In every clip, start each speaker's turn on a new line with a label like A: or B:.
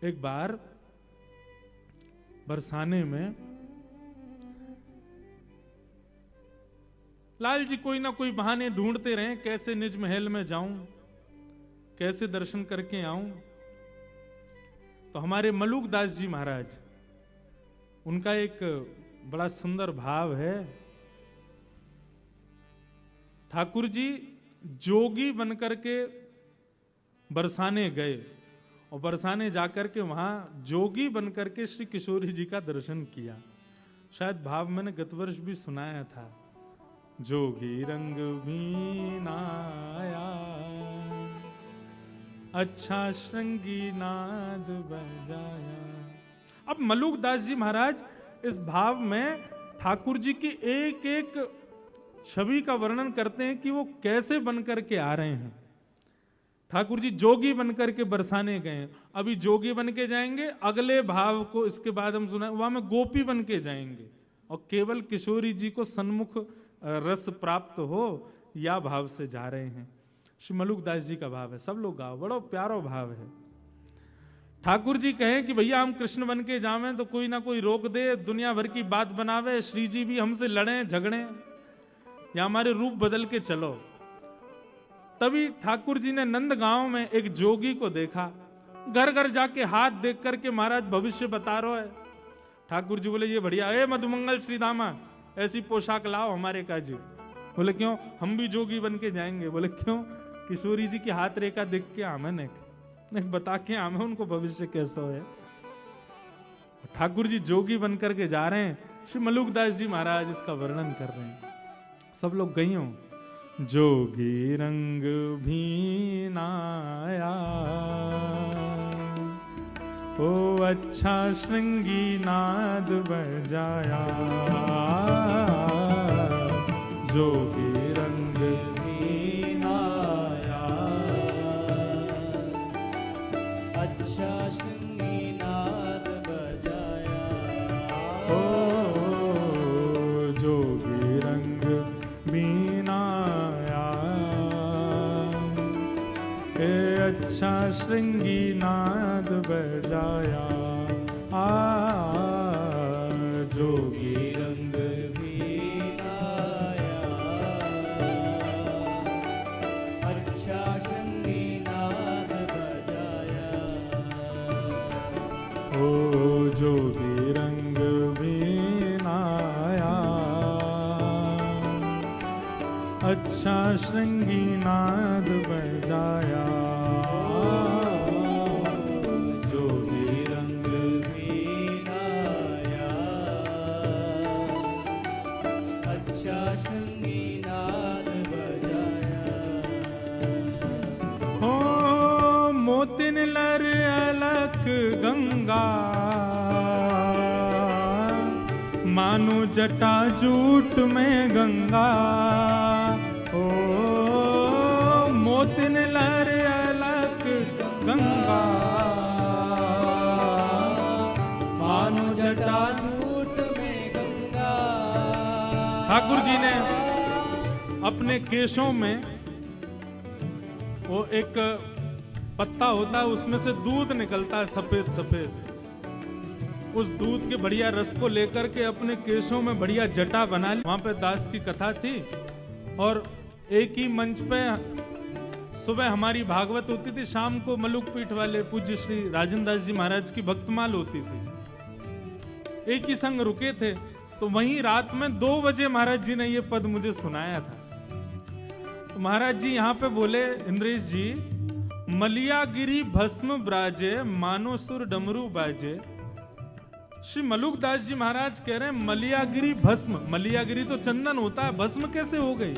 A: एक बार बरसाने में लाल जी कोई ना कोई बहाने ढूंढते रहे, कैसे निज महल में जाऊं, कैसे दर्शन करके आऊं। तो हमारे मलुक दास जी महाराज, उनका एक बड़ा सुंदर भाव है। ठाकुर जी जोगी बनकर के बरसाने गए और बरसाने जाकर के वहां जोगी बनकर के श्री किशोरी जी का दर्शन किया। शायद भाव मैंने गत वर्ष भी सुनाया था, जोगी रंग बीनाया अच्छा श्रृंगी नाद बजाया। अब मलुक दास जी महाराज इस भाव में ठाकुर जी की एक एक छवि का वर्णन करते हैं कि वो कैसे बनकर के आ रहे हैं। ठाकुर जी जोगी बनकर के बरसाने गए, अभी जोगी बन के जाएंगे, अगले भाव को इसके बाद हम सुना वहां में गोपी बन के जाएंगे और केवल किशोरी जी को सन्मुख रस प्राप्त हो, या भाव से जा रहे हैं। श्री मलुक दास जी का भाव है, सब लोग गाओ, बड़ा प्यारा भाव है। ठाकुर जी कहें कि भैया हम कृष्ण बन के जावें तो कोई ना कोई रोक दे, दुनिया भर की बात बनावे, श्री जी भी हमसे लड़े झगड़े, या हमारे रूप बदल के चलो। तभी ठाकुर जी ने नंदगांव में एक जोगी को देखा, घर घर जाके हाथ देख करके महाराज भविष्य बता रहा है। ठाकुर जी बोले ये बढ़िया है, मधुमंगल श्रीदामा ऐसी पोशाक लाओ हमारे काजी। बोले क्यों, हम भी जोगी बन के जाएंगे। बोले क्यों, किशोरी जी की हाथ रेखा देख के आमे ने बता के आमे उनको भविष्य कैसा है। ठाकुर जी जोगी बन करके जा रहे हैं, श्री मलुक दास जी महाराज इसका वर्णन कर रहे हैं। सब लोग गई हो, जोगी रंग भीनाया ओ अच्छा श्रृंगी नाद बजाया, जोगी रंग भीनाया
B: अच्छा श्रृंगी नाद बजाया,
A: ओ जोगी रंग बीनाया ए अच्छा श्रृंगी नाद बजाया, जोगी रंग
B: बीनाया अच्छा श्रृंगी नाद बजाया,
A: ओ जोगी रंग बीनाया अच्छा श्रृंगी नाद बजाया, जोगी रंग
B: बीनाया अच्छा श्रृंगी नाद बजाया,
A: हो मोतिन लर अलक गंगा मानो जटा जूट में गंगा, ओ मोतिन लर अलक गंगा
B: मानो जटा जूट में गंगा।
A: ठाकुर जी ने अपने केशों में वो एक पत्ता होता है, उसमें से दूध निकलता है सफेद सफेद, उस दूध के बढ़िया रस को लेकर के अपने केशों में बढ़िया जटा बना ली। वहां पे दास की कथा थी और एक ही मंच पे सुबह हमारी भागवत होती थी, शाम को मलुक पीठ वाले पूज्य श्री राजेंद्र दास जी महाराज की भक्तमाल होती थी। एक ही संग रुके थे, तो वहीं रात में 2 बजे महाराज जी ने ये पद मुझे सुनाया था। तो महाराज जी यहाँ पे बोले, इंद्रेश जी मलियागिरी भस्म ब्राजे मानो सुर डमरू बाजे। श्री मलुक दास जी महाराज कह रहे हैं मलियागिरी भस्म, मलियागिरी तो चंदन होता है, भस्म कैसे हो गई।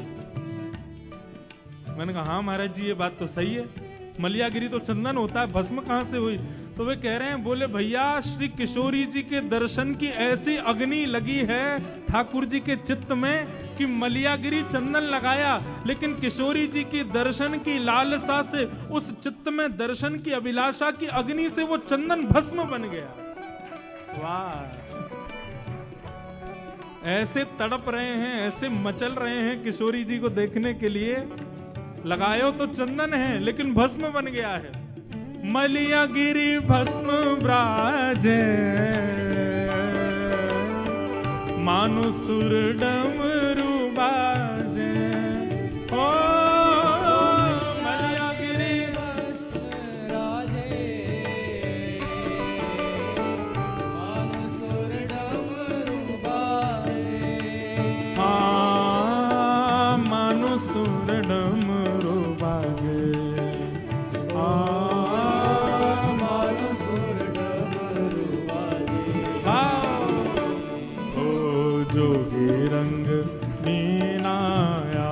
A: मैंने कहा हाँ महाराज जी ये बात तो सही है, मलियागिरी तो चंदन होता है, भस्म कहां से हुई। तो वे कह रहे हैं, बोले भैया श्री किशोरी जी के दर्शन की ऐसी अग्नि लगी है ठाकुर जी के चित्त में कि मलियागिरी चंदन लगाया, लेकिन किशोरी जी की दर्शन की लालसा से उस चित्त में दर्शन की अभिलाषा की अग्नि से वो चंदन भस्म बन गया। वाह, ऐसे तड़प रहे हैं, ऐसे मचल रहे हैं किशोरी जी को देखने के लिए, लगायो तो चंदन है लेकिन भस्म बन गया है। मलिया गिरी भस्म ब्राजे मानो सुर डमरू बाजे ओ मलिया गिरी
B: राजे मानो सुर डमरू बाजे
A: मानो सुर डमरू बाजे
B: मानो सुर डमरू बाजे
A: जोगी रंग मीनाया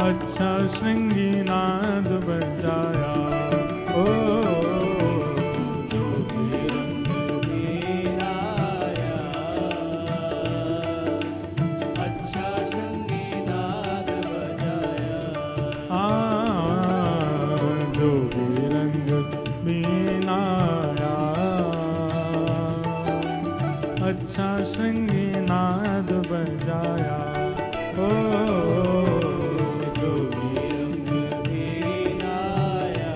A: अच्छा श्रृंगी नाद बजाया ओ
B: जोगी रंग मीनाया अच्छा श्रृंगी नाद बजाया
A: जोगी रंग मीनाया अच्छा श्रृंगी नाद बजाया ओ
B: जोगी रंग मीनाया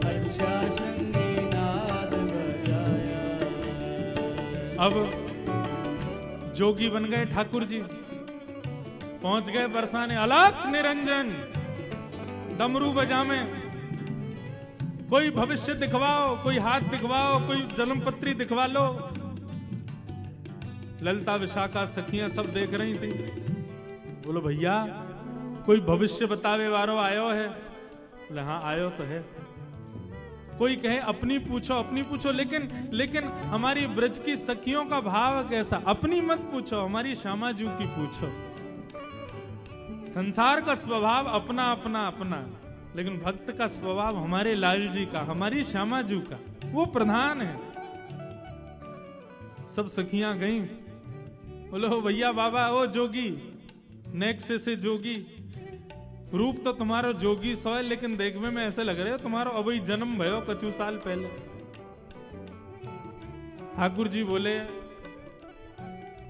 B: अच्छा श्रृंगी नाद बजाया।
A: अब जोगी बन गए ठाकुर जी, पहुंच गए बरसाने अलख निरंजन डमरू बजामे। कोई भविष्य दिखवाओ, कोई हाथ दिखवाओ, कोई जन्म पत्री दिखवा लो। ललिता विशाखा सखियां सब देख रही थी। बोलो भैया कोई भविष्य बतावे वारो आयो है? बोले हाँ आयो तो है। कोई कहे अपनी पूछो, लेकिन हमारी ब्रज की सखियों का भाव कैसा? अपनी मत पूछो, हमारी श्यामा जू की पूछो। संसार का स्वभाव अपना अपना अपना, लेकिन भक्त का स्वभाव हमारे लाल जी का, हमारी श्यामा जू का, वो प्रधान है। सब सखियां गईं। बोलो भैया बाबा ओ जोगी, नेक्स्ट से जोगी, रूप तो तुम्हारो जोगी सो है, लेकिन देखने में ऐसे लग रहे हो तुम्हारो अभी जन्म भयो कछु साल पहले। ठाकुर जी बोले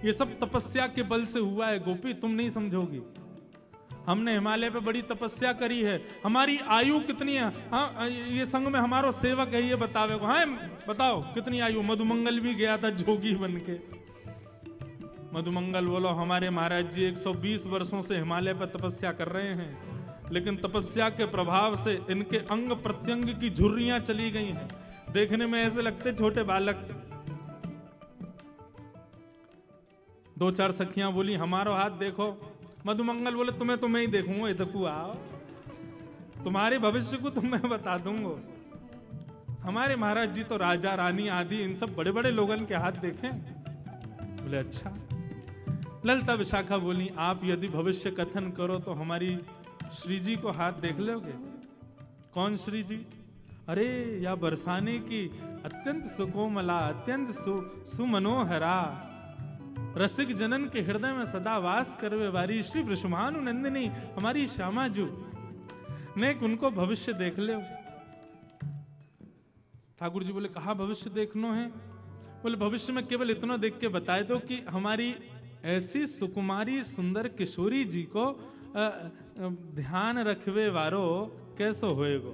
A: ये सब तपस्या के बल से हुआ है गोपी, तुम नहीं समझोगी। हमने हिमालय पे बड़ी तपस्या करी है। हमारी आयु कितनी है? हाँ ये संग में हमारो सेवक है, ये बतावे को। हाँ बताओ कितनी आयु? मधुमंगल भी गया था जोगी बन के। मधुमंगल बोलो हमारे महाराज जी 120 वर्षों से हिमालय पर तपस्या कर रहे हैं, लेकिन तपस्या के प्रभाव से इनके अंग प्रत्यंग की झुर्रियां चली गई हैं। देखने में ऐसे लगते छोटे बालक। दो चार सखियां बोली हमारो हाथ देखो। मधुमंगल बोले तुम्हें तो मैं ही देखूंगा, इधर आओ, तुम्हारे भविष्य को तो मैं बता दूंगा। हमारे महाराज जी तो राजा रानी आदि इन सब बड़े बड़े लोगों के हाथ देखें। बोले अच्छा। ललिता विशाखा बोली आप यदि भविष्य कथन करो तो हमारी श्री जी को हाथ देख लोगे। कौन श्री जी? अरे या बरसाने की अत्यंत सुकोमला, अत्यंत सुमनोहरा, रसिक जनन के हृदय में सदा वास करवे वारी श्री वृषभानु नंदिनी हमारी श्यामा जू ने उनको भविष्य देख ले। ठाकुर जी बोले कहा भविष्य देखनो है? बोले भविष्य में केवल इतना देख के बताए दो कि हमारी ऐसी सुकुमारी सुंदर किशोरी जी को ध्यान रखवे वारो कैसो होएगो।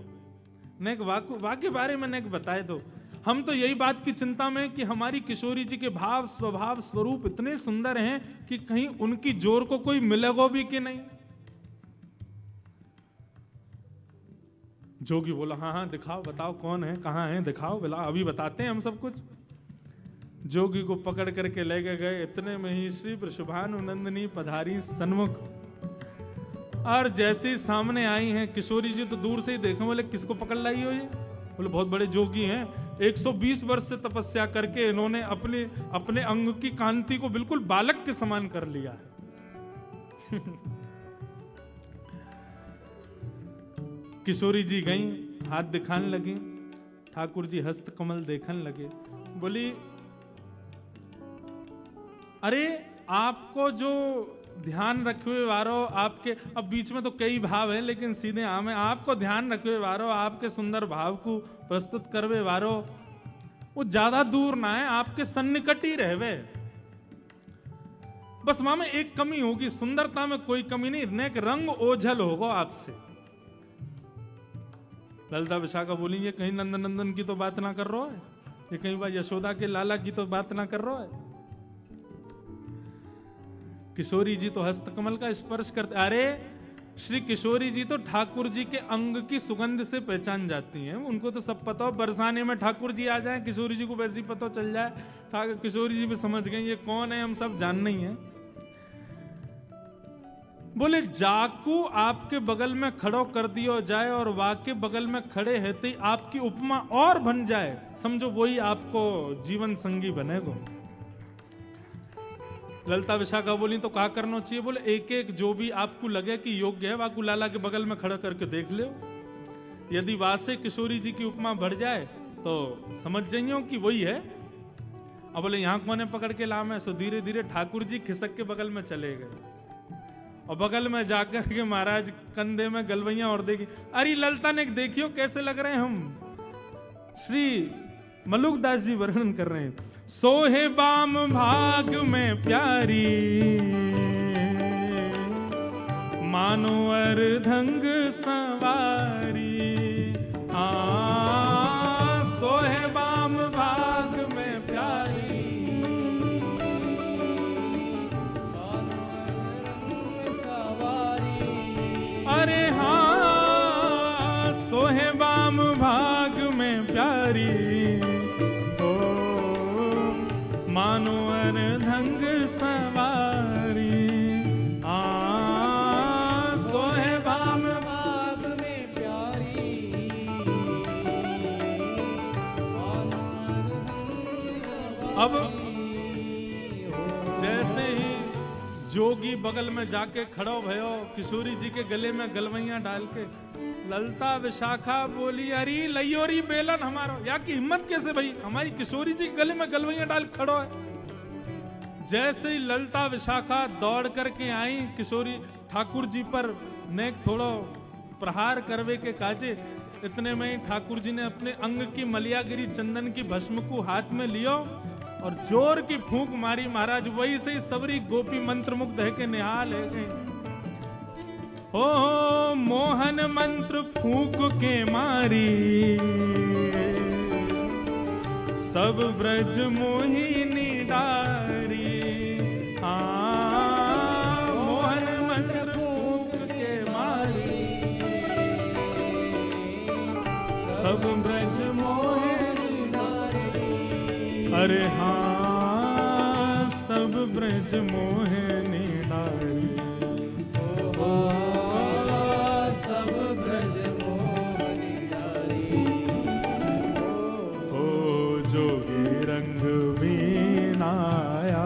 A: नेक वाक्य बारे में नेक बताए दो। हम तो यही बात की चिंता में कि हमारी किशोरी जी के भाव स्वभाव स्वरूप इतने सुंदर हैं कि कहीं उनकी जोर को कोई मिलेगो भी कि नहीं। जोगी बोला हाँ हाँ दिखाओ, बताओ कौन है, कहाँ है, दिखाओ, बोला अभी बताते हैं हम सब कुछ। जोगी को पकड़ करके ले गए। इतने में ही श्री वृषभानु नंदिनी पधारी सन्मुख, और जैसे ही सामने आई हैं किशोरी जी तो दूर से ही देखें। बोले किसको पकड़ लाई हो ये? बोले बहुत बड़े जोगी हैं, 120 वर्ष से तपस्या करके इन्होंने अपने अंग की कांति को बिल्कुल बालक के समान कर लिया है। किशोरी जी गईं, हाथ दिखाने लगी। ठाकुर जी हस्त कमल देखने लगे। बोली अरे आपको जो ध्यान रखवे वारो, आपके अब बीच में तो कई भाव हैं लेकिन सीधे आम है, आपको ध्यान रखवे वारो, आपके सुंदर भाव को प्रस्तुत करवे वारो वो ज्यादा दूर ना है, आपके सन्निकट ही रहवे। बस माँ में एक कमी होगी, सुंदरता में कोई कमी नहीं, नेक रंग ओझल होगा आपसे। ललिता विशाखा बोली ये कहीं नंदन की तो बात ना कर रहा है, ये कहीं बार यशोदा के लाला की तो बात ना कर रहा है। किशोरी जी तो हस्तकमल का स्पर्श करते, अरे श्री किशोरी जी तो ठाकुर जी के अंग की सुगंध से पहचान जाती हैं, उनको तो सब पता हो। बरसाने में ठाकुर जी आ जाए, किशोरी जी को वैसे ही पता चल जाए, किशोरी जी भी समझ गए ये कौन है, हम सब जानना ही है। बोले जाकू आपके बगल में खड़ो कर दियो जाए और वाके बगल में खड़े रहते ही आपकी उपमा और बन जाए, समझो वही आपको जीवन संगी बनेगा। ललिता विशाखा बोली तो क्या करना चाहिए? बोले एक एक जो भी आपको लगे कि योग्य है वाकू लाला के बगल में खड़ा करके देख लो, यदि वासे किशोरी जी की उपमा बढ़ जाए तो समझ जाइयो कि वही है। अब बोले यहाँ कोने पकड़ के लाम है, सो धीरे धीरे ठाकुर जी खिसक के बगल में चले गए और बगल में जाकर के महाराज कंधे में गलवैया और देखी। अरे ललिता ने देखियो कैसे लग रहे हैं हम। श्री मलुकदास जी वर्णन कर रहे हैं, सोहे बाम भाग में प्यारी मानो अर्धंग सवारी। सोहे बाम भाग में प्यारी अरे हाँ सोहे बाम भाग में प्यारी ओ मानो अर्धंग सवारी। सोहे बाम
B: भाग में प्यारी
A: अब जैसे ही जोगी बगल में जाके खड़ो भयो, किशोरी जी के गले में गलवैया डाल के, ललिता विशाखा बोली अरे लयोरी बेलन हमारा, या की हिम्मत कैसे भाई, हमारी किशोरी जी के गले में गलवैया डाल खड़ो है। जैसे ही ललिता विशाखा दौड़ करके आई किशोरी ठाकुर जी पर नेक थोड़ो प्रहार करवे के काजे, इतने में ही ठाकुर जी ने अपने अंग की मलियागिरी चंदन की भस्म को हाथ में लियो और जोर की फूंक मारी। महाराज वही से सबरी गोपी मंत्र मुग्ध है के निहाल है गए। हो मोहन मंत्र फूंक के मारी सब ब्रज मोहिनी डारी। मोहन मंत्र फूंक के मारी सब ब्रज मोहिनी डारी। अरे हाँ सब ब्रज मोहिनी डारी।
B: सब ब्रज मोहिनी डारी।
A: ओ जोगी रंग वीणाया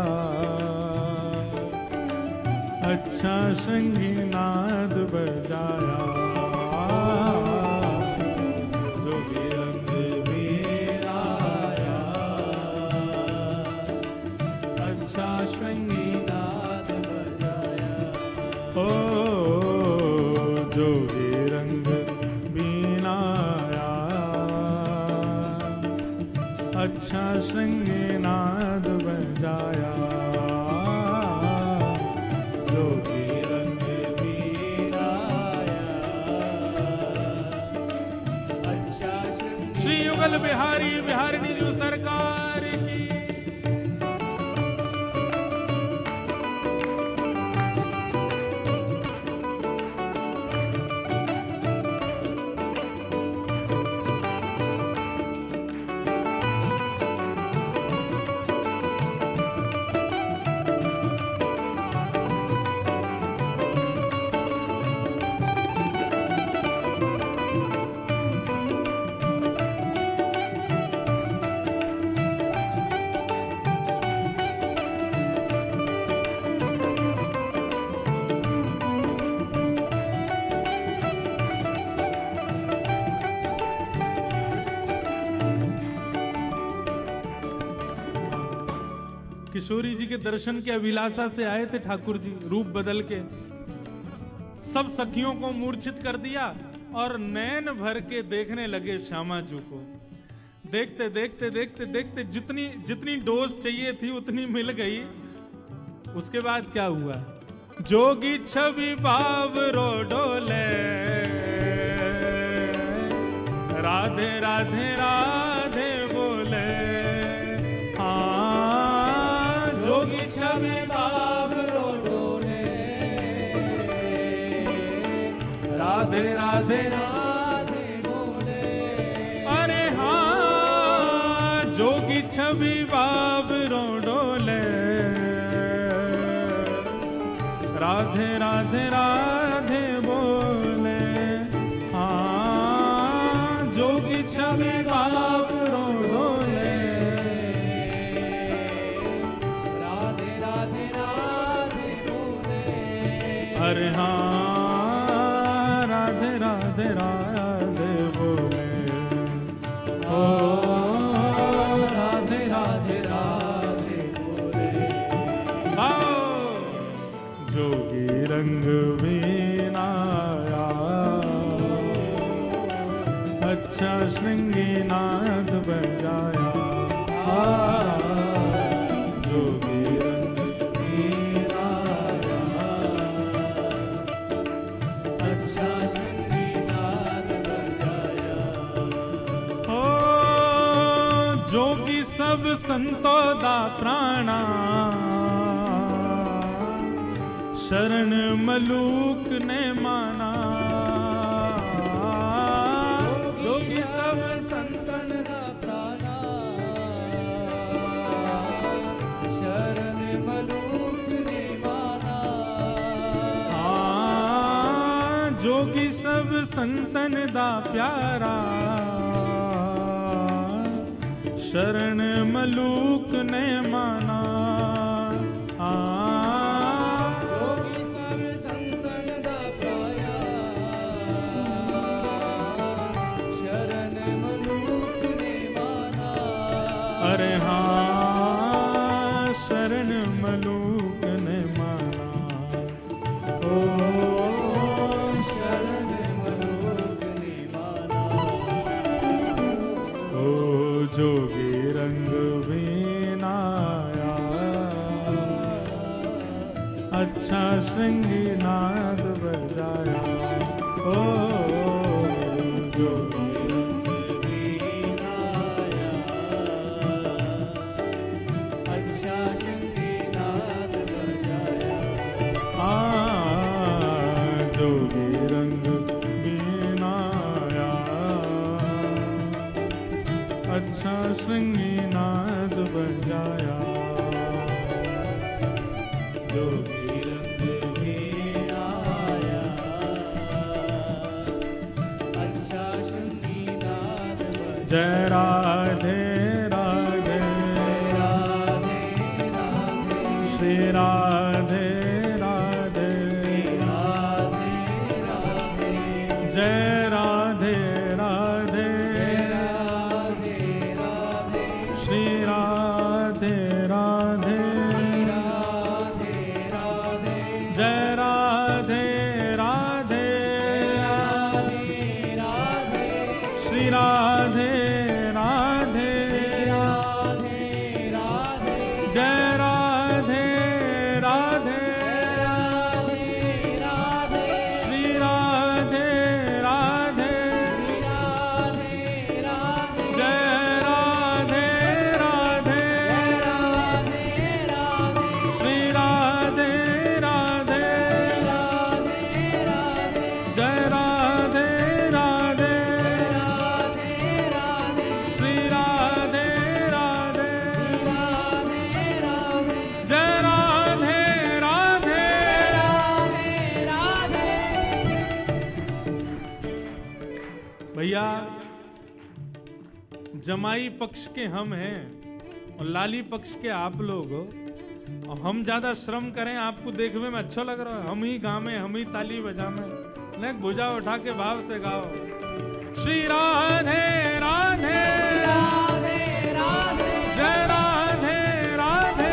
A: अच्छा संगी नाद बजाया। जोगी रंग
B: वीणाया अच्छा श्रृंगी नाद बजाया।
A: ओ जोगी रंग वीणाया अच्छा श्रृंगी नाद बजाया।
B: जोगी रंग वीणाया अच्छा श्रृंगी।
A: श्री युगल बिहारी बिहारिणी जी सरकार की। किशोरी जी के दर्शन के अभिलाषा से आए थे ठाकुर जी, रूप बदल के सब सखियों को मूर्छित कर दिया और नैन भर के देखने लगे श्यामा जी को। देखते देखते देखते देखते जितनी जितनी डोज चाहिए थी उतनी मिल गई। उसके बाद क्या हुआ? जोगी छवि बावरो डोले, राधे राधे राधे बोले। हाँ, जोगी छवि
B: बाबरो डोले, राधे राधे राधे बोले।
A: अरे हाँ, जोगी छवि बावरो डोले, राधे राधे राधे बोले। हाँ, जोगी छवि बावरो डोले,
B: राधे राधे राधे बोले।
A: अरे हाँ, राधे राधे राधे बोले। ओ
B: राधे राधे राधे बोले।
A: आओ, जोगी रंग वीणाया, अच्छा श्रृंगी नाद बजाया। जोगी रंग
B: वीणाया, अच्छा संगीनाद बजाया।
A: हो, जोगी सब संतो दा प्राणा, शरण मलूक ने माना। जोगी सब
B: संतन दा प्राणा, शरण मलूक ने माना।
A: हाँ, जोगी सब संतन दा प्यारा, शरण मलूक ने माना।
B: जोगी सब संतन दा पाया, शरण मलूक ने माना।
A: अरे हाँ, शरण मलूक ने माना। ओ
B: शरण मलूक ने माना।
A: ओ, जोगी रंग वीणाया, अच्छा श्रृंगी नाद बजाया। ओ, जोगी
B: वीणाया, अच्छा संगीनाद बजाया।
A: जोगी रंग वीणाया, अच्छा श्रृंगी नाद बजाया।
B: जोगी रंग वीणाया, अच्छा संगीनाद बजाया।
A: जय राधे राधे,
B: राधे राधे,
A: श्री राधे राधे,
B: राधे राधे,
A: जय राधे राधे,
B: राधे राधे,
A: श्री राधे राधे,
B: राधे राधे,
A: जय राधे राधे,
B: राधे राधे,
A: श्री राधे राधे,
B: राधे राधे,
A: जय राधे राधे,
B: राधे राधे,
A: श्री राधे राधे,
B: राधे राधे,
A: जय राधे राधे,
B: राधे राधे,
A: श्री राधे राधे,
B: राधे राधे,
A: जय राधे राधे,
B: राधे राधे,
A: श्री राधे राधे, जय राधे राधे। भैया, जमाई पक्ष के हम हैं और लाली पक्ष के आप लोग हो, और हम ज्यादा श्रम करें आपको देखने में अच्छा लग रहा है। हम ही गावे, हम ही ताली बजावे, नहीं भुजा उठा के भाव से गाओ। श्री राधे राधे,
B: राधे राधे,
A: जय राधे राधे,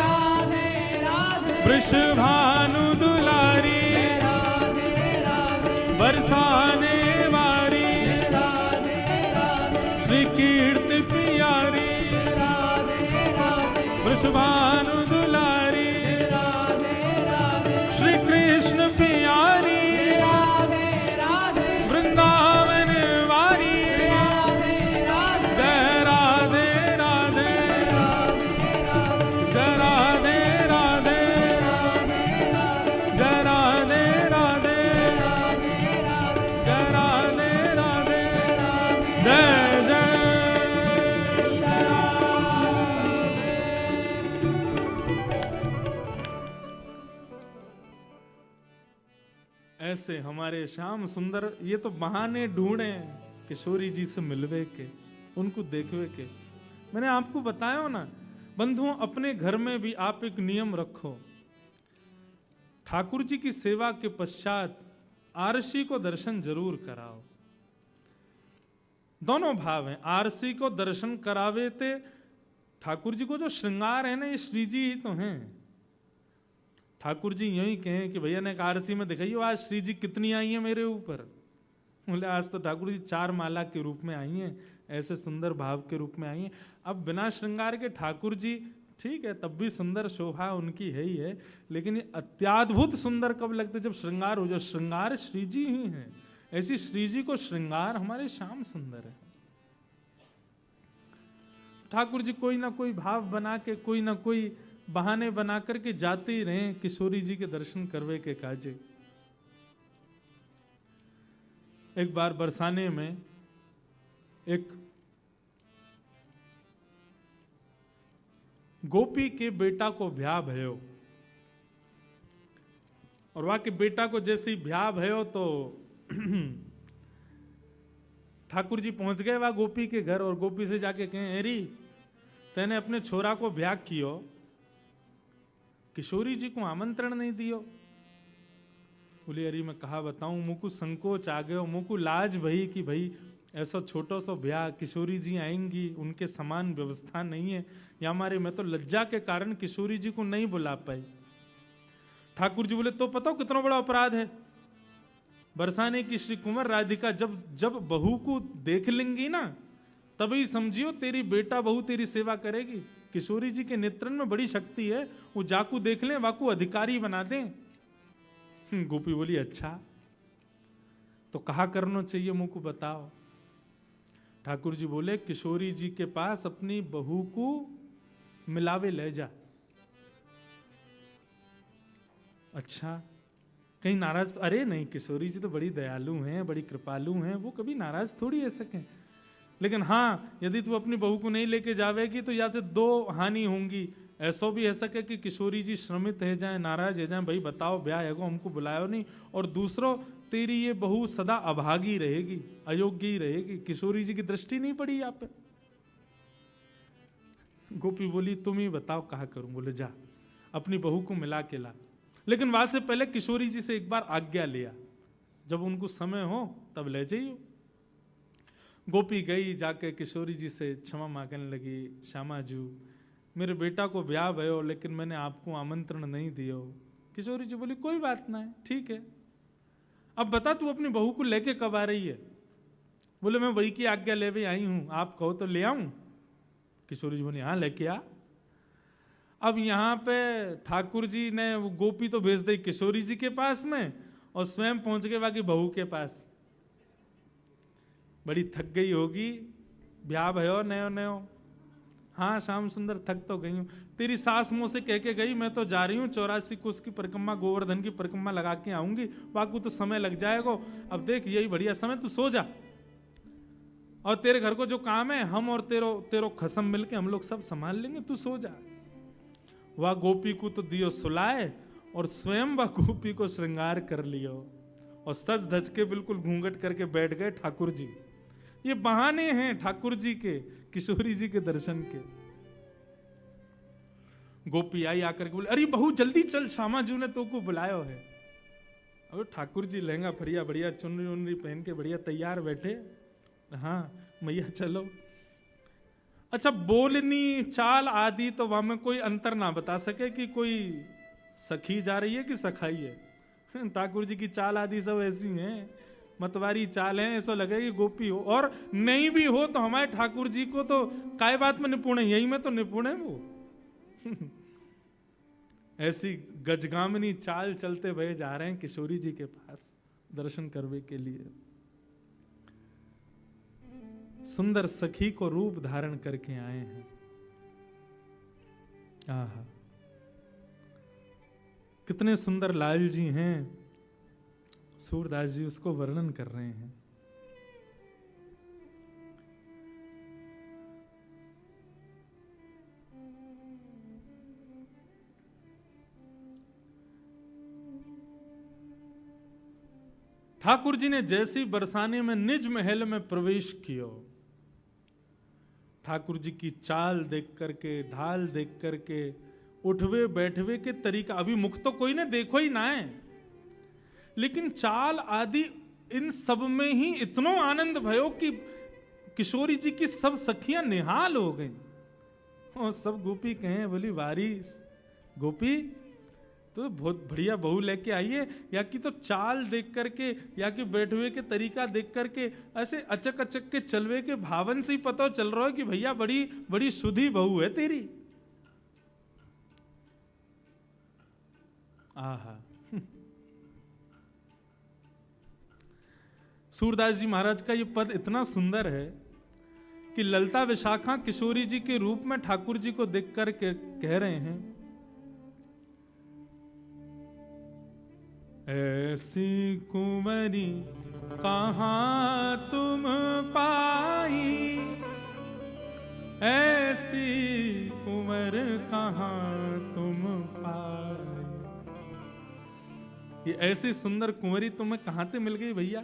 B: राधे राधे,
A: वृषभानु दुलारी,
B: राधे राधे,
A: बरसाने वारी,
B: राधे राधे,
A: श्री कीर्ति प्यारी,
B: राधे राधे,
A: वृषभानु दुलारी,
B: राधे
A: ऐसे हमारे श्याम सुंदर ये तो बहाने ढूंढे किशोरी जी से मिलवे के, उनको देखवे के। मैंने आपको बताया ना बंधुओं, अपने घर में भी आप एक नियम रखो, ठाकुर जी की सेवा के पश्चात आरसी को दर्शन जरूर कराओ। दोनों भाव हैं, आरसी को दर्शन करावे थे। ठाकुर जी को जो श्रृंगार है ना, ये श्री जी ही तो हैं। ठाकुर जी यही कहें कि भैया ने एक आरसी में दिखाइए आज श्री जी कितनी आई है मेरे ऊपर। बोले आज तो ठाकुर जी 4 माला के रूप में आई हैं, ऐसे सुंदर भाव के रूप में आई हैं। अब बिना श्रृंगार के ठाकुर जी ठीक है, तब भी सुंदर शोभा उनकी है ही है, लेकिन ये अत्याद्भुत सुंदर कब लगते जब श्रृंगार हो जाए। श्रृंगार श्री जी ही है, ऐसी श्री जी को श्रृंगार हमारे श्याम सुंदर है। ठाकुर जी कोई ना कोई भाव बना के, कोई ना कोई बहाने बना करके जाते ही रहे किशोरी जी के दर्शन करवे के काजे। एक बार बरसाने में एक गोपी के बेटा को ब्याह भयो, और वहां के बेटा को जैसे ही ब्याह भयो तो ठाकुर जी पहुंच गए वहां गोपी के घर, और गोपी से जाके कहें अरे तेने अपने छोरा को ब्याह कियो, किशोरी जी को आमंत्रण नहीं दियो। बोली अरे मैं कहा बताऊं, मुझको संकोच आ गयो, मुझको लाज भई कि भाई ऐसा छोटो सो ब्याह, किशोरी जी आएंगी, उनके समान व्यवस्था नहीं है, या हमारे मैं तो लज्जा के कारण किशोरी जी को नहीं बुला पाई। ठाकुर जी बोले तो पता हो कितना बड़ा अपराध है, बरसाने की श्री कुंवर राधिका जब जब बहू को देख लेंगी ना, तभी समझियो तेरी बेटा बहू तेरी सेवा करेगी। किशोरी जी के नेत्रन में बड़ी शक्ति है, वो जाकू देख लें, वाकू अधिकारी बना दें। गोपी बोली अच्छा तो कहा करना चाहिए मुझको बताओ। ठाकुर जी बोले किशोरी जी के पास अपनी बहू को मिलावे ले जा। अच्छा कहीं नाराज तो, अरे नहीं किशोरी जी तो बड़ी दयालु हैं, बड़ी कृपालु हैं, वो कभी नाराज थोड़ी है सके। लेकिन हाँ यदि तू अपनी बहू को नहीं लेके जावेगी तो या तो 2 हानि होंगी, ऐसा भी है सके कि किशोरी जी श्रमित है जाए, नाराज है जाए, भाई बताओ ब्याह है हमको बुलायो नहीं, और दूसरों तेरी ये बहू सदा अभागी रहेगी, अयोग्य ही रहेगी, किशोरी जी की दृष्टि नहीं पड़ी यहाँ पे। गोपी बोली तुम ही बताओ कहा करूं। बोले जा अपनी बहू को मिला के ला, लेकिन वहां से पहले किशोरी जी से एक बार आज्ञा लिया, जब उनको समय हो तब ले जाइयो। गोपी गई, जाके किशोरी जी से क्षमा मांगने लगी, श्यामा जू मेरे बेटा को ब्याह भयो लेकिन मैंने आपको आमंत्रण नहीं दियो। किशोरी जी बोली कोई बात ना है, ठीक है, अब बता तू अपनी बहू को लेके कब आ रही है। बोले मैं वही की आज्ञा लेवे आई हूं, आप कहो तो ले आऊं। किशोरी जी बोली हाँ लेके आ। अब यहाँ पे ठाकुर जी ने वो गोपी तो भेज दी किशोरी जी के पास में, और स्वयं पहुंच गए बाकी बहू के पास। बड़ी थक गई होगी, ब्याह भयो नयो नयो। हाँ श्याम सुंदर थक तो गई हूं, तेरी सास मुंह से कह के गई मैं तो जा रही हूँ 84 कोस की परिक्रमा, गोवर्धन की परिक्रमा लगा के आऊंगी, बाकी तो समय लग जाएगा। अब देख यही बढ़िया समय, तू सो जा, और तेरे घर को जो काम है हम और तेरो खसम मिलके हम लोग सब संभाल लेंगे, तू सो जा। वह गोपी को तो दियो सुलाए, और स्वयं वह गोपी को श्रृंगार कर लियो, और सज धज के बिल्कुल घूंघट करके बैठ गए ठाकुर जी। ये बहाने हैं ठाकुर जी के किशोरी जी के दर्शन के। गोपी आई आकर के बोले अरे बहू जल्दी चल, श्यामा जू ने तो को बुलायो है। अब ठाकुर जी लहंगा फरिया बढ़िया चुनरी उनरी पहन के बढ़िया तैयार बैठे, हाँ मैया चलो। अच्छा बोलनी चाल आदि तो वहां में कोई अंतर ना बता सके कि कोई सखी जा रही है कि सखाई है। ठाकुर जी की चाल आदि सब ऐसी हैं, मतवारी चाल है, ऐसा लगे कि गोपी हो, और नहीं भी हो तो हमारे ठाकुर जी को तो काय बात में निपुण है, यही में तो निपुण है वो। ऐसी गजगामिनी चाल चलते भये जा रहे हैं किशोरी जी के पास दर्शन करने के लिए। सुंदर सखी को रूप धारण करके आए हैं। आहा कितने सुंदर लाल जी हैं, सूरदास जी उसको वर्णन कर रहे हैं। ठाकुर जी ने जैसी बरसाने में निज महल में प्रवेश किया, ठाकुर जी की चाल देख करके, ढाल देख करके, उठवे बैठवे के तरीका, अभी मुख तो कोई ने देखो ही ना है, लेकिन चाल आदि इन सब में ही इतना आनंद भयो कि किशोरी जी की सब सखियां निहाल हो गईं। और सब गोपी कहें, बोली वारी गोपी तो बहुत बढ़िया बहू लेके आई है, या कि तो चाल देख करके, या कि बैठवे के तरीका देख करके, ऐसे अचक अचक के चलवे के भावन से ही पता चल रहा है कि भैया बड़ी बड़ी सुधी बहू है तेरी। आहा सूरदास जी महाराज का ये पद इतना सुंदर है कि ललता विशाखा किशोरी जी के रूप में ठाकुर जी को देख कर के कह रहे हैं, ऐसी कुंवरी कहां तुम पाई, ऐसी कुंवर कहां तुम पाई। ये ऐसी सुंदर कुंवरी तुम्हें कहां से मिल गई भैया?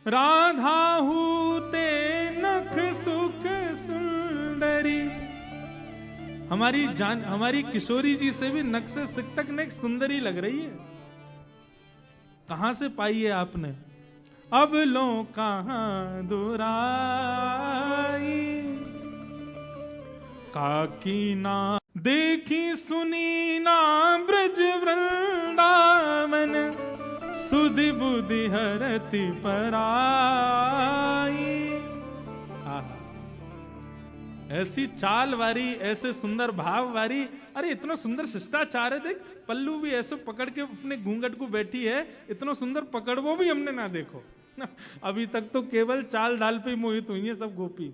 A: राधा हूते नख सुख सुंदरी, हमारी किशोरी जी से भी नख से सिक तक नेक सुंदरी लग रही है। कहां से पाई है आपने? अब लो कहां दुराई, काकी ना देखी सुनी ना ब्रज वृंदावन, सुधि बुद्धि हरति पराई। ऐसी चाल वारी, ऐसे सुंदर भाव वारी, अरे इतना सुंदर शिष्टाचार है, देख पल्लू भी ऐसे पकड़ के अपने घूंघट को बैठी है, इतना सुंदर पकड़ वो भी हमने ना देखो। अभी तक तो केवल चाल ढाल पे मोहित हुई है सब गोपी।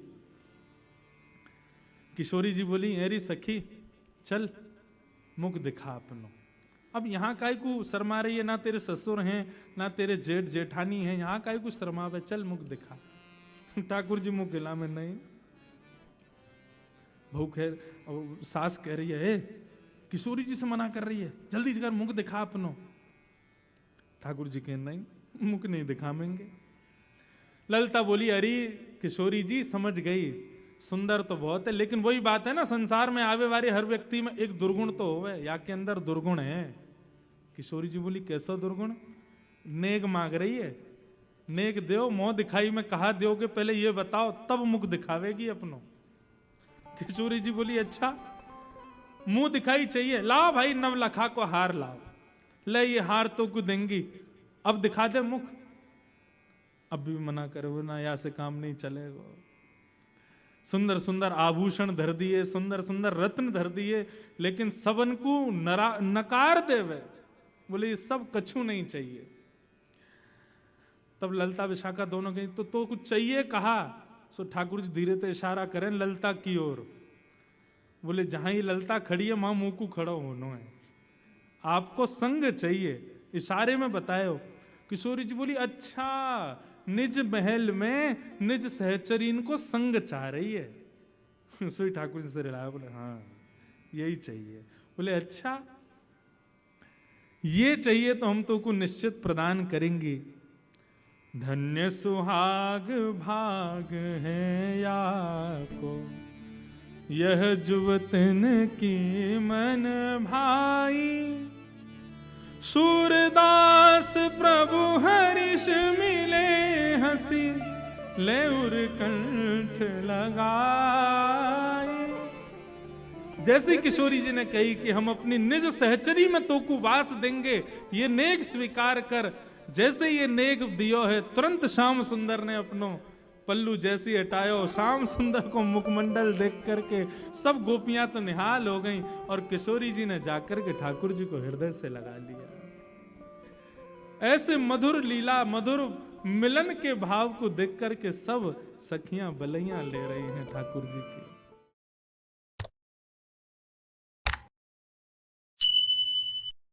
A: किशोरी जी बोली, अरे सखी चल मुख दिखा अपनो। अब यहाँ काय को शर्मा रही है, ना तेरे ससुर हैं ना तेरे जेठ जेठानी है, यहाँ काय को शर्मावे, चल मुख दिखा। ठाकुर जी मुख गिला में नहीं। बहू कह, सास कह रही है, किशोरी जी से मना कर रही है, जल्दी कर मुख दिखा अपनो। ठाकुर जी कह, नहीं मुख नहीं दिखावेंगे। ललता बोली, अरे किशोरी जी समझ गई, सुंदर तो बहुत है, लेकिन वही बात है ना, संसार में आवे वाले हर व्यक्ति में एक दुर्गुण तो होवे, या के अंदर दुर्गुण है। किशोरी जी बोली, कैसा दुर्गुण? नेक मांग रही है, नेक दो, मुंह दिखाई में कहा दोगे, पहले ये बताओ तब मुख दिखावेगी अपनो। किशोरी जी बोली, अच्छा मुंह दिखाई चाहिए, लाओ भाई नवलखा को हार लाओ, ले ये हार तो को देंगी, अब दिखा दे मुख। अब भी मना करो ना, या से काम नहीं चलेगा। सुंदर सुंदर आभूषण धर दिए, सुंदर सुंदर रत्न धर दिए, लेकिन सबन को नकार देवे, बोले ये सब कछु नहीं चाहिए। तब ललता विशाखा दोनों कहीं तो कुछ चाहिए कहा। सो ठाकुर जी धीरे से इशारा करें ललता की ओर, बोले जहां ही ललता खड़ी है वहां मुंह को खड़ा होना है, आपको संग चाहिए, इशारे में बताए। किशोरी जी बोली, अच्छा निज महल में निज सहचरीन को संग चाह रही है। सोई ठाकुर जी से रिलाया, बोले हाँ यही चाहिए। बोले अच्छा ये चाहिए तो हम तो को निश्चित प्रदान करेंगे। धन्य सुहाग भाग है या को, यह जुवतन की मन भाई, सूरदास प्रभु हरिष मिले हंसी, ले उर कंठ लगाई। जैसे किशोरी जी ने कही कि हम अपनी निज सहचरी में तो को वास देंगे, ये नेक स्वीकार कर। जैसे ये नेक दियो है, तुरंत श्याम सुंदर ने अपनो पल्लू जैसी हटायो, श्याम सुंदर को मुखमंडल देख करके सब गोपियां तो निहाल हो गईं, और किशोरी जी ने जाकर के ठाकुर जी को हृदय से लगा लिया। ऐसे मधुर लीला, मधुर मिलन के भाव को देख करके सब सखियां बलैया ले रही हैं ठाकुर जी की।